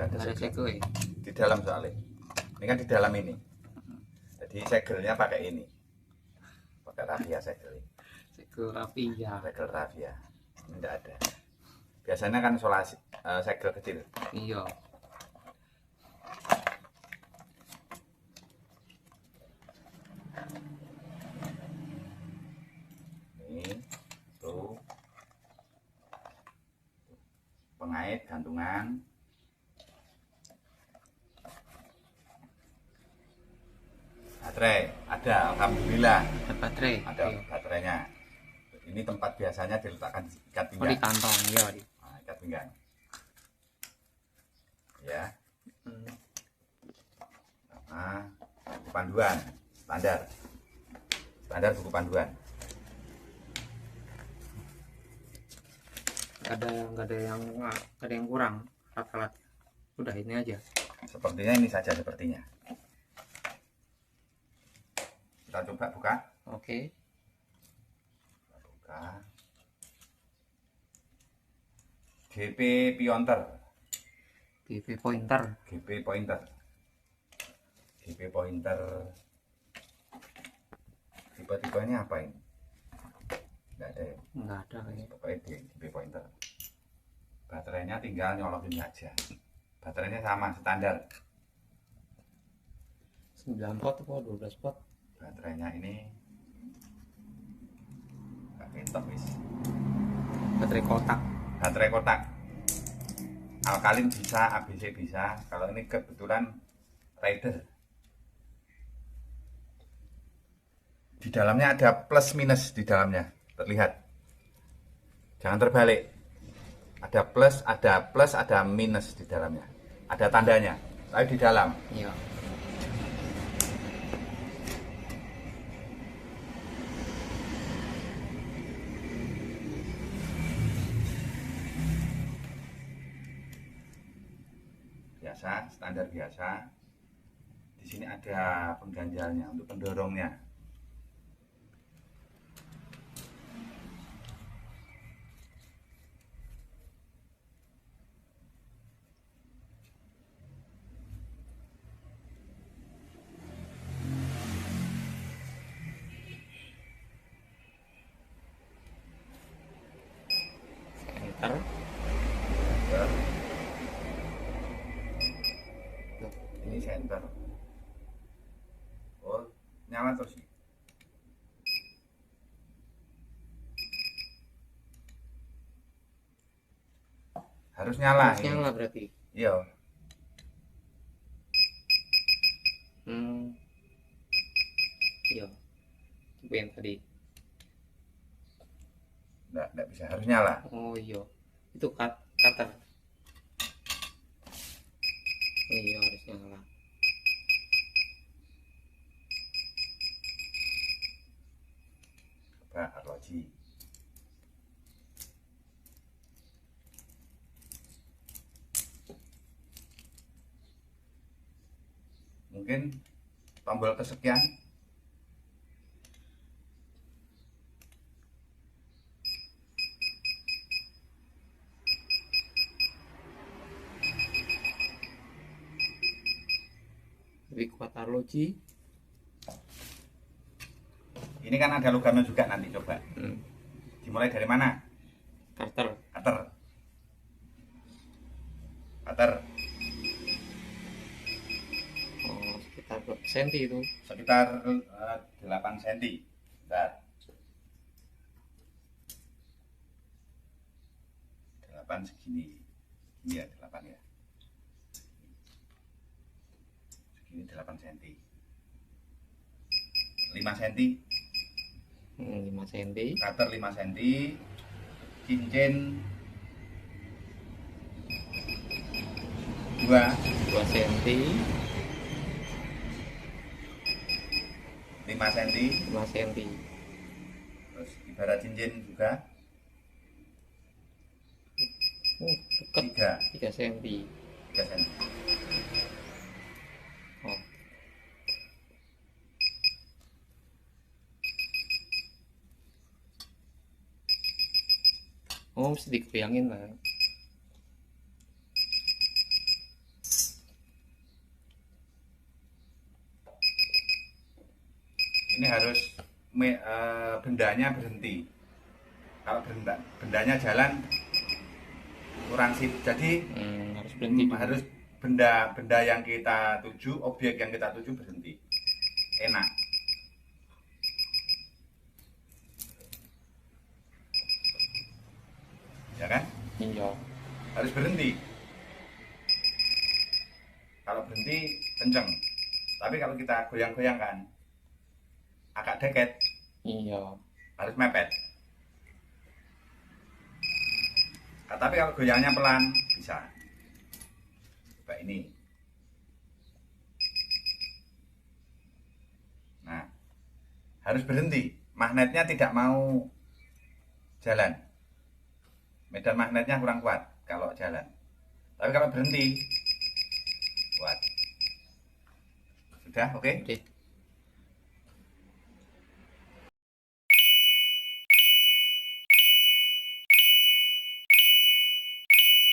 Nggak ada segel ya? di dalam soalnya. Ini kan di dalam ini. Jadi segelnya pakai ini. Pakai rafia segel. Segel rafia. Segel rafia. Ini enggak ada. Biasanya kan solasi segel kecil. Iya. Ini tuh pengait gantungan. Baterai ada, alhamdulillah. Ada baterai. Ada baterainya. Ini tempat biasanya diletakkan ikat pinggang. Oh, di kantong, iya. Nah, ikat pinggang. Ya. Nah, buku panduan standar. Standar buku panduan. Nggak ada yang kurang alat-alat. Udah ini aja. Sepertinya ini saja sepertinya. Kita coba buka. Oke. Buka. GP Pointer. GP Pointer. GP Pointer. GP Pointer. Tipe-tipenya apa ini? Nggak ada ya? Nggak ada kayaknya. Pokoknya GP Pointer. Baterainya tinggal nyolokin saja. Baterainya sama standar. 9 volt atau 12 volt? Baterainya ini ketok wis. Baterai kotak. Baterai kotak. Alkalin bisa, ABC bisa. Kalau ini kebetulan Rider. Di dalamnya ada plus minus di dalamnya, terlihat. Jangan terbalik. Ada plus, ada minus di dalamnya. Ada tandanya, tapi di dalam. Iya. Biasa, standar biasa. Di sini ada pengganjalnya untuk pendorongnya. Center. Ini center. Oh, nyala terus. Harus nyala. Harus nyala berarti. Iya. Iya. Itu yang tadi. Nggak bisa, harus nyala. Oh iya. Itu cutter. Iya, harus nyala. Coba arloji. Mungkin tombol kesekian. Lebih kuat arloji. Ini kan ada logamnya juga nanti, coba. Dimulai dari mana? Cutter. Oh, sekitar berapa senti itu? Sekitar 8 cm. Bentar. 8 segini. Ini ya 8 ya. Segini 8 cm. 5 cm. 5 cm. Cutter 5 cm. Cincin 2 cm. 5 cm. 5 cm. Terus ibarat cincin juga Dekat 3 cm. 3 cm. Oh, mesti dikebayangin lah. ini harus bendanya berhenti. Kalau bendanya jalan kurang sip. Jadi Harus berhenti dulu. harus benda yang kita tuju, objek yang kita tuju berhenti. Enak. Ya kan? Iya. Harus berhenti. Kalau berhenti kenceng. Tapi kalau kita goyang-goyangkan agak deket, Iya. harus mepet. Tapi kalau goyangnya pelan bisa. Coba ini. Nah, harus berhenti. Magnetnya tidak mau jalan. Medan magnetnya kurang kuat kalau jalan. Tapi kalau berhenti kuat. Sudah, oke? Oke.